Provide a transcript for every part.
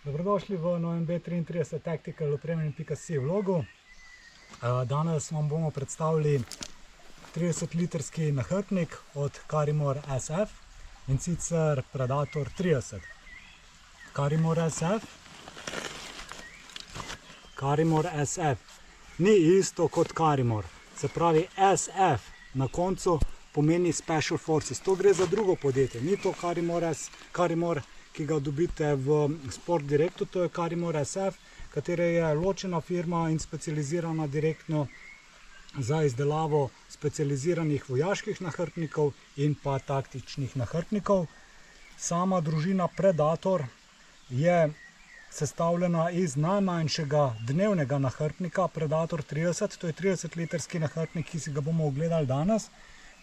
Dobrodošli v novem B33 Tactical opremljen.si vlogu. Danes vam bomo predstavili 30-litrski nahrbtnik od Carimor SF, in sicer Predator 30. Carimor SF ni isto kot Carimor, se pravi SF na koncu pomeni Special Forces. To gre za drugo podjetje, ni to Carimor, ki ga dobite v Sport Directu, to je Carimor SF, katera je ločena firma in specializirana direktno za izdelavo specializiranih vojaških nahrbtnikov in pa taktičnih nahrbtnikov. Sama družina Predator je sestavljena iz najmanjšega dnevnega nahrbtnika Predator 30, to je 30-litrski nahrbtnik, ki si ga bomo ogledali danes.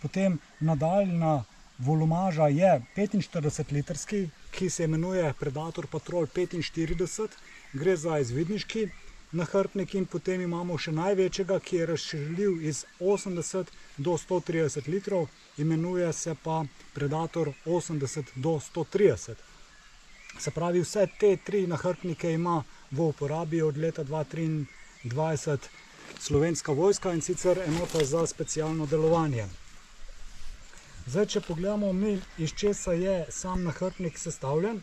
Potem nadaljna volumaža je 45-litrski, ki se imenuje Predator Patrol 45, gre za izvidniški nahrbtnik, in potem imamo še največjega, ki je razširljiv iz 80 do 130 litrov, imenuje se pa Predator 80 do 130. Se pravi, vse te tri nahrbtnike ima v uporabi od leta 2023 Slovenska vojska, in sicer enota za specialno delovanje. Zdaj, če pogledamo mi, iz česa je sam nahrbtnik sestavljen.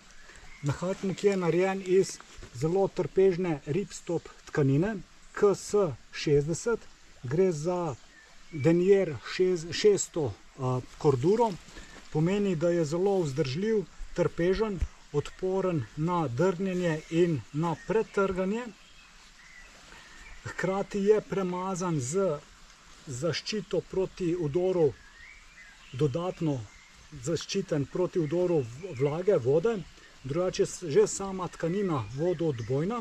Nahrbtnik je narejen iz zelo trpežne ripstop tkanine KS60. Gre za denier 600 korduro. Pomeni, da je zelo vzdržljiv, trpežen, odporen na drgnjenje in na pretrganje. Hkrati je premazan z zaščito proti vdoru, dodatno zaščiten proti vdoru vlage, vode, drugače že sama tkanina vodoodbojna,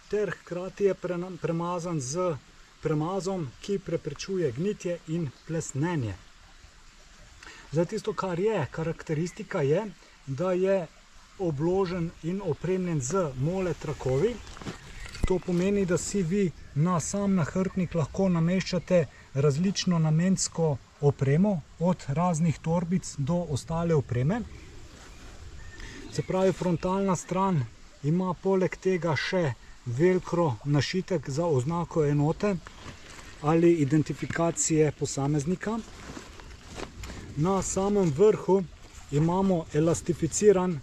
ter hkrati je premazan z premazom, ki preprečuje gnitje in plesnenje. Zdaj, tisto, kar je karakteristika, je, da je obložen in opremljen z mole trakovi. To pomeni, da si vi na sam nahrbtnik lahko nameščate različno namensko opremo, od raznih torbic do ostale opreme. Se pravi, frontalna stran ima poleg tega še velcro našitek za oznako enote ali identifikacije posameznika. Na samem vrhu imamo elastificiran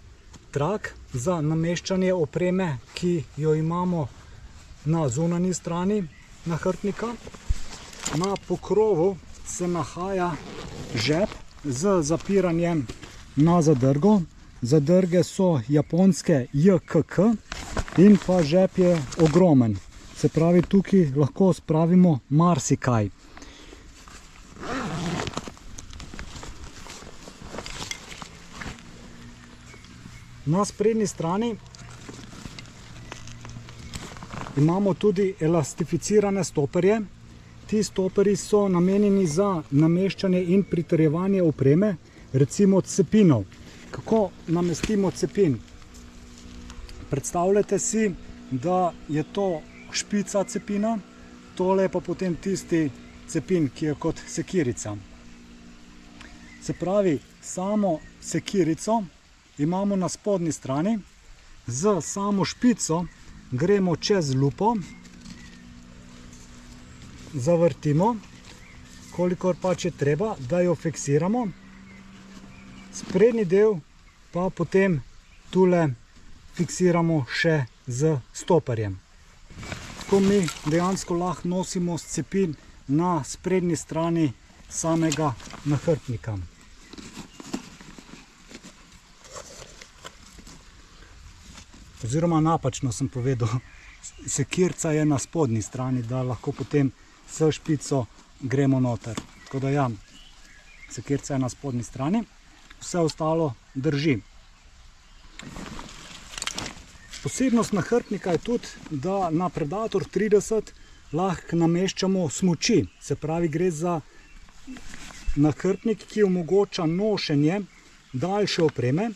trak za nameščanje opreme, ki jo imamo na zunanji strani nahrbtnika. Na pokrovu se nahaja žep z zapiranjem na zadrgo. Zadrge so japonske JKK in pa žep je ogromen. Se pravi, tukaj lahko spravimo marsikaj. Na sprednji strani imamo tudi elastificirane stoperje. Ti stoperji so namenjeni za nameščanje in pritrjevanje opreme, recimo cepinov. Kako namestimo cepin? Predstavljate si, da je to špica cepina, tole je pa potem tisti cepin, ki je kot sekirica. Se pravi, samo sekirico imamo na spodnji strani, z samo špico gremo čez lupo, zavrtimo, kolikor pač je treba, da jo fiksiramo. Sprednji del pa potem tule fiksiramo še z stoperjem. Tako mi dejansko lahko nosimo cepin na sprednji strani samega nahrbtnika. Oziroma napačno sem povedal, sekirca je na spodnji strani, da lahko potem s špico gremo noter. Tako da ja, sekirca je na spodnji strani, vse ostalo drži. Posebnost nahrbtnika je tudi, da na Predator 30 lahko nameščamo smuči. Se pravi, gre za nahrbtnik, ki omogoča nošenje daljše opreme.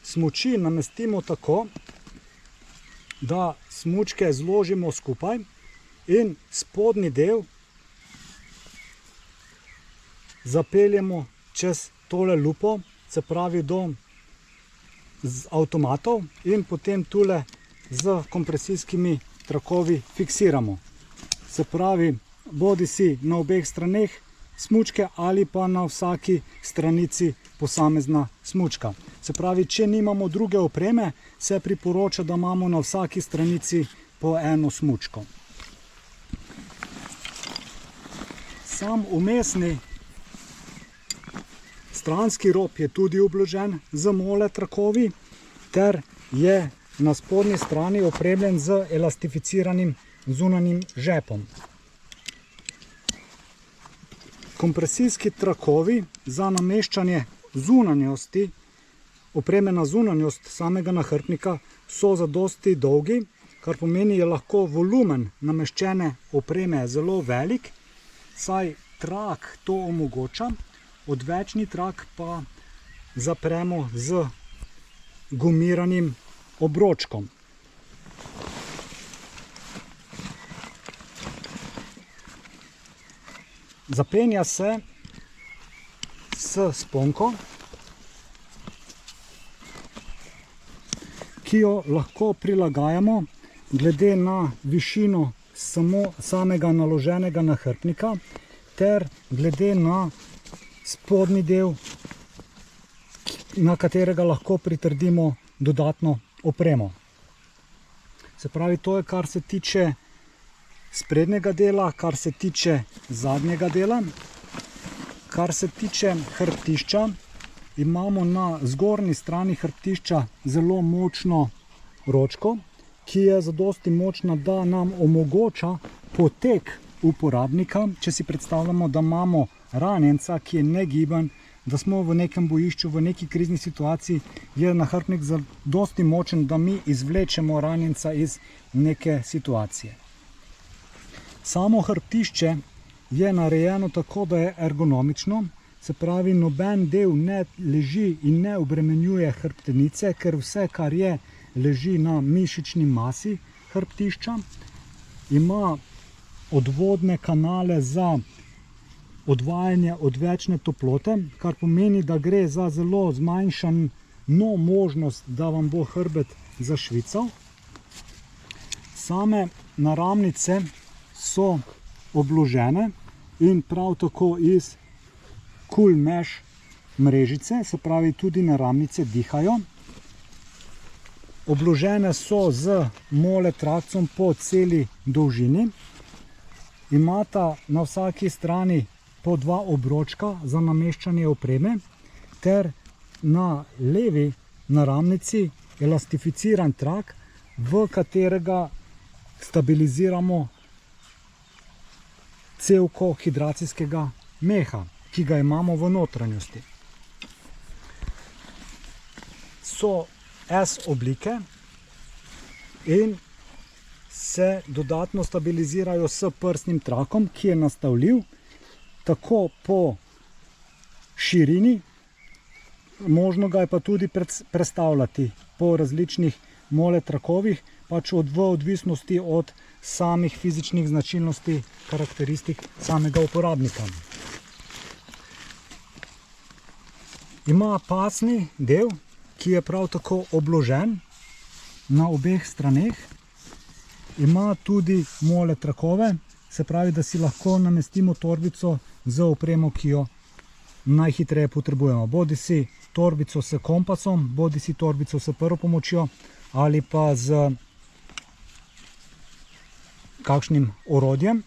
Smuči namestimo tako, da smučke zložimo skupaj in spodnji del zapeljemo čez tole lupo, se pravi do avtomatov, in potem tule z kompresijskimi trakovi fiksiramo. Se pravi, bodi si na obeh straneh smučke ali pa na vsaki stranici posamezna smučka. Se pravi, če nimamo druge opreme, se priporoča, da imamo na vsaki stranici po eno smučko. Sam vmesni stranski rob je tudi obložen z mole trakovi ter je na spodnji strani opremljen z elastificiranim zunanjim žepom. Kompresijski trakovi za nameščanje zunanjosti, opreme na zunanjost samega nahrbtnika so zadosti dolgi, kar pomeni, je lahko volumen nameščene opreme zelo velik, saj trak to omogoča, odvečni trak pa zapremo z gumiranim obročkom. Zapenja se s sponko, ki jo lahko prilagajamo glede na višino samega naloženega nahrbtnika ter glede na spodnji del, na katerega lahko pritrdimo dodatno opremo. Se pravi, to je kar se tiče sprednjega dela, kar se tiče zadnjega dela. Kar se tiče hrbtišča, imamo na zgornji strani hrbtišča zelo močno ročko, ki je zadosti močna, da nam omogoča potek uporabnika. Če si predstavljamo, da imamo ranjenca, ki je negiben, da smo v nekem bojišču, v neki krizni situaciji, je nahrbtnik zadosti močen, da mi izvlečemo ranjenca iz neke situacije. Samo hrbtišče je narejeno tako, da je ergonomično, se pravi, noben del ne leži in ne obremenjuje hrbtenice, ker vse, kar je, leži na mišični masi hrbtišča. Ima odvodne kanale za odvajanje odvečne toplote, kar pomeni, da gre za zelo zmanjšano možnost, da vam bo hrbet zašvical. Same naramnice so obložene in prav tako iz cool mesh mrežice, se pravi, tudi naramnice dihajo. Obložene so z mole trakcem po celi dolžini. Imata na vsaki strani po dva obročka za nameščanje opreme ter na levi naramnici elastificiran trak, v katerega stabiliziramo cevko hidracijskega meha, ki ga imamo v notranjosti. So S oblike in se dodatno stabilizirajo s prsnim trakom, ki je nastavljiv tako po širini, možno ga je pa tudi prestavljati po različnih mole trakovih, pač v odvisnosti od samih fizičnih značilnosti, karakteristik samega uporabnika. Ima pasni del, ki je prav tako obložen na obeh straneh. Ima tudi mole trakove, se pravi, da si lahko namestimo torbico z opremo, ki jo najhitreje potrebujemo. Bodi si torbico s kompasom, bodi si torbico s prvo pomočjo ali pa z kakšnim orodjem.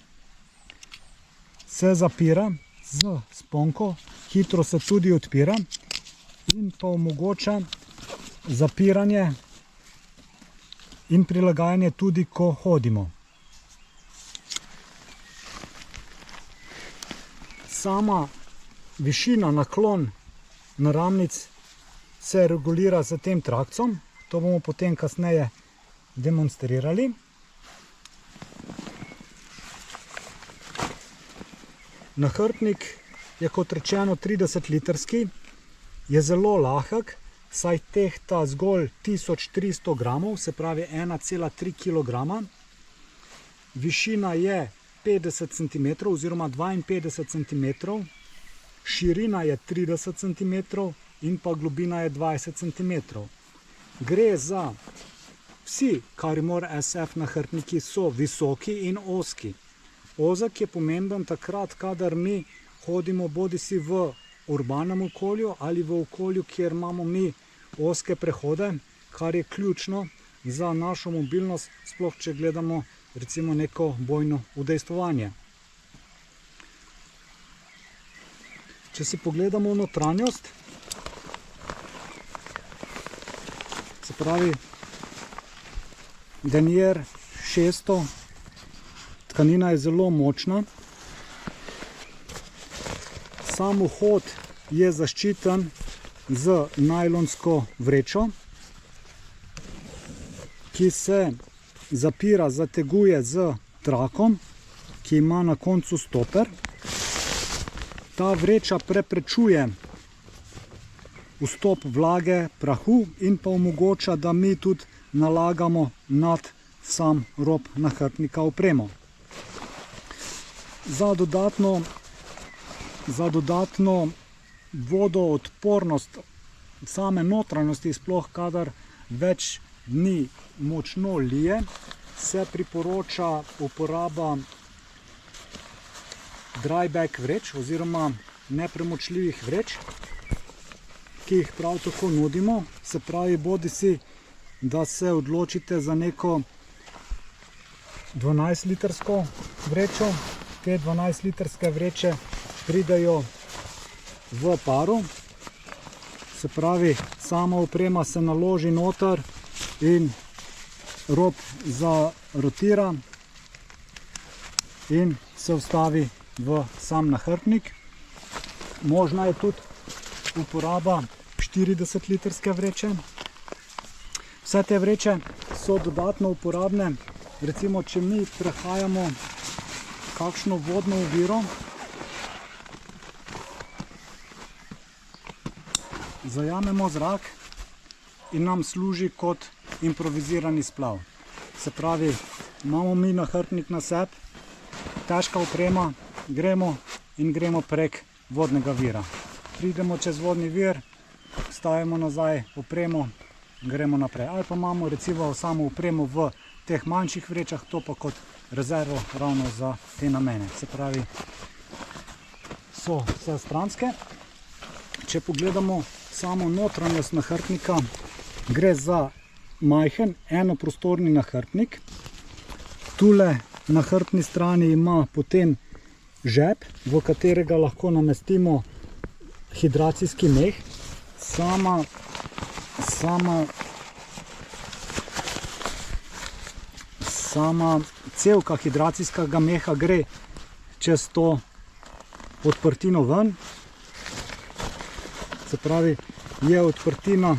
Se zapira z sponko, hitro se tudi odpira in pa omogoča zapiranje in prilagajanje tudi, ko hodimo. Sama višina, naklon naramnic se regulira z tem trakcom. To bomo potem kasneje demonstrirali. Nahrbtnik je, kot rečeno, 30 litrski, je zelo lahek, saj tehta zgolj 1300 gramov, se pravi 1,3 kg. Višina je 50 cm oziroma 52 cm, širina je 30 cm in pa globina je 20 cm. Gre za Vsi Karimor SF nahrbtniki so visoki in ozki. Ozek je pomemben takrat, kadar mi hodimo bodisi v urbanem okolju ali v okolju, kjer imamo mi ozke prehode, kar je ključno za našo mobilnost, sploh če gledamo recimo neko bojno udejstvovanje. Če si pogledamo notranjost, se pravi Denier 600, tkanina je zelo močna. Sam vhod je zaščiten z najlonsko vrečo, ki se zapira, zateguje z trakom, ki ima na koncu stoper. Ta vreča preprečuje vstop vlage, prahu in pa omogoča, da mi tudi nalagamo nad sam rob nahrbtnika opremo. Za dodatno vodoodpornost same notranjosti, sploh kadar več dni močno lije, se priporoča uporaba dryback vreč oziroma nepremočljivih vreč, ki jih prav tako nudimo. Se pravi, bodisi da se odločite za neko 12-litrsko vrečo. Te 12-litrske vreče pridejo v paru, se pravi, sama oprema se naloži noter in rob zarotira in se vstavi v sam nahrbtnik. Možna je tudi uporaba 40-litrske vreče. Vse te vreče so dodatno uporabne, recimo, če mi prehajamo kakšno vodno oviro, zajamemo zrak in nam služi kot improvizirani splav. Se pravi, imamo mi nahrbtnik na sebi, težka oprema, gremo prek vodnega vira. Pridemo čez vodni vir, stavimo nazaj opremo, gremo naprej. Ali pa imamo recimo samo opremo v teh manjših vrečah, to pa kot rezervo ravno za te namene. Se pravi, so vse stranske. Če pogledamo samo notranjost nahrbtnika, gre za majhen enoprostorni nahrbtnik. Tule na hrbtni strani ima potem žep, v katerega lahko namestimo hidracijski meh. Sama cevka hidracijskega meha gre čez to odprtino ven. Se pravi, je odprtina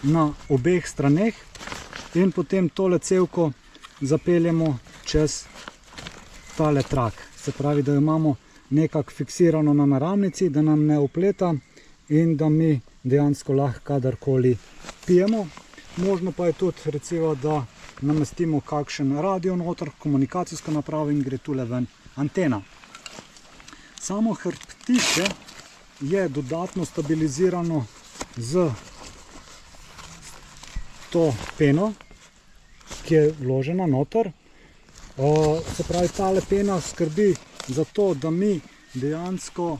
na obeh straneh in potem tole cevko zapeljemo čez tale trak. Se pravi, da jo imamo nekako fiksirano na naramnici, da nam ne opleta in da mi dejansko lahko kadarkoli pijemo. Možno pa je tudi recimo, da namestimo kakšen radio noter, komunikacijsko napravo in gre tule ven antena. Samo hrbtišče je dodatno stabilizirano z to peno, ki je vložena noter. Se pravi, tale pena skrbi za to, da mi dejansko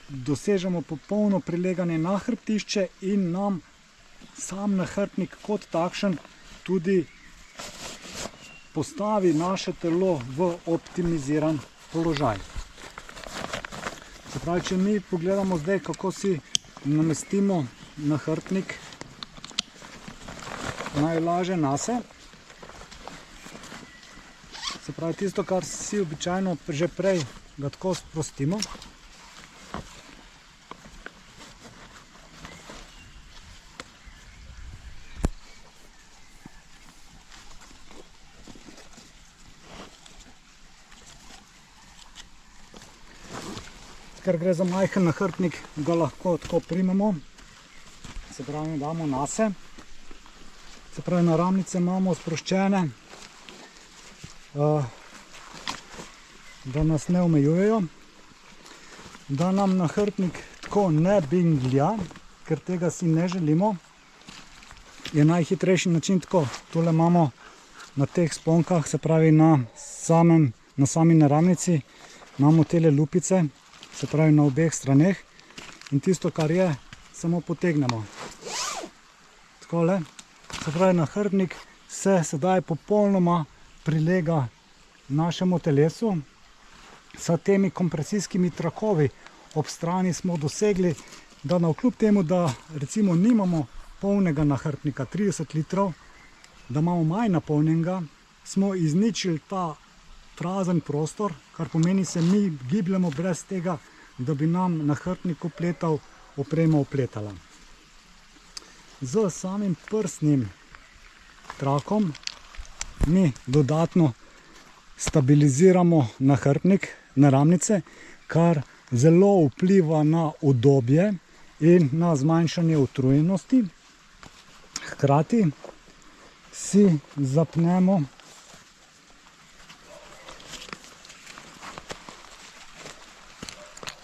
dosežemo popolno prileganje na hrbtišče in nam sam nahrbtnik kot takšen tudi postavi naše telo v optimiziran položaj. Se pravi, če mi pogledamo zdaj, kako si namestimo nahrbtnik najlažje nase. Se pravi, tisto, kar si običajno že prej ga tako sprostimo. Ker gre za majhen nahrbtnik, ga lahko tako primemo. Se pravi, damo nase. Se pravi, naramnice imamo sproščene, da nas ne omejujejo, da nam nahrbtnik tako ne binglja, ker tega si ne želimo. je najhitrejši način tako. Tole imamo na teh sponkah, se pravi na sami naramnici, imamo tele lupice, se pravi na obeh straneh. In tisto, kar je, samo potegnemo. Takole, se pravi nahrbtnik se sedaj popolnoma prilega našemu telesu. S temi kompresijskimi trakovi ob strani smo dosegli, da navkljub temu, da recimo nimamo polnega nahrbtnika 30 litrov, da imamo manj napolnjenega, smo izničili ta prazen prostor, kar pomeni, se mi gibljamo brez tega, da bi nam nahrbtnik opletal, oprema opletala. Z samim prstnim trakom mi dodatno stabiliziramo nahrbtnik, naramnice, kar zelo vpliva na udobje in na zmanjšanje utrujenosti. Hkrati si zapnemo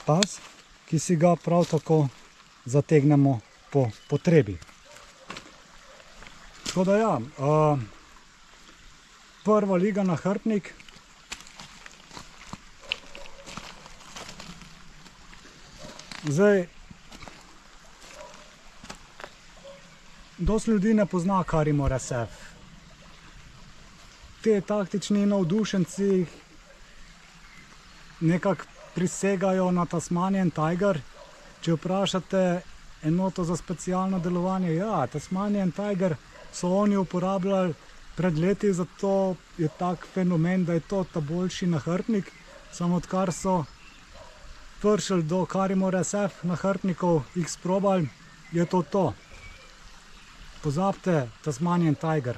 pas, ki si ga prav tako zategnemo po potrebi. Tako da ja, prva liga nahrbtnik. Zdaj, dosti ljudi ne pozna Karrimor SF. Te taktični navdušenci nekako prisegajo na Tasmanian Tiger. Če vprašate enoto za specialno delovanje, ja, Tasmanian Tiger so oni uporabljali pred leti, zato je tak fenomen, da je to ta boljši nahrbtnik. Samo odkar so prišli do Karrimor SF nahrbtnikov, jih sprobali, je to. Pozabite Tasmanian Tiger.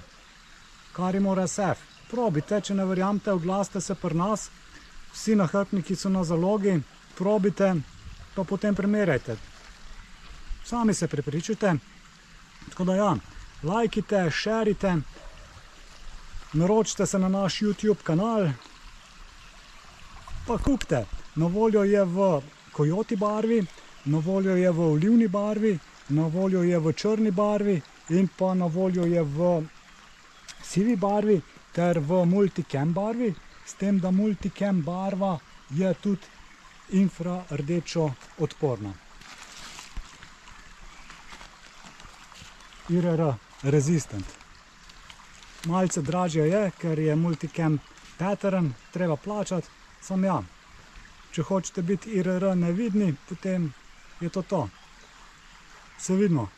Karrimor SF. Probite, če ne verjamete, oglasite se pri nas. Vsi nahrbtniki so na zalogi, probite, pa potem primerjajte. Sami se prepričajte. Tako da ja, lajkite, šerite, naročite se na naš YouTube kanal, pa kupite. Na voljo je v kojoti barvi, na voljo je v olivni barvi, na voljo je v črni barvi in pa na voljo je v sivi barvi ter v multicam barvi, s tem, da multicam barva je tudi infrardečo odporna. IRR resistant. Malce dražja je, ker je multicam pattern, treba plačati, samo ja. Če hočete biti IRR nevidni, potem je to. Se vidimo.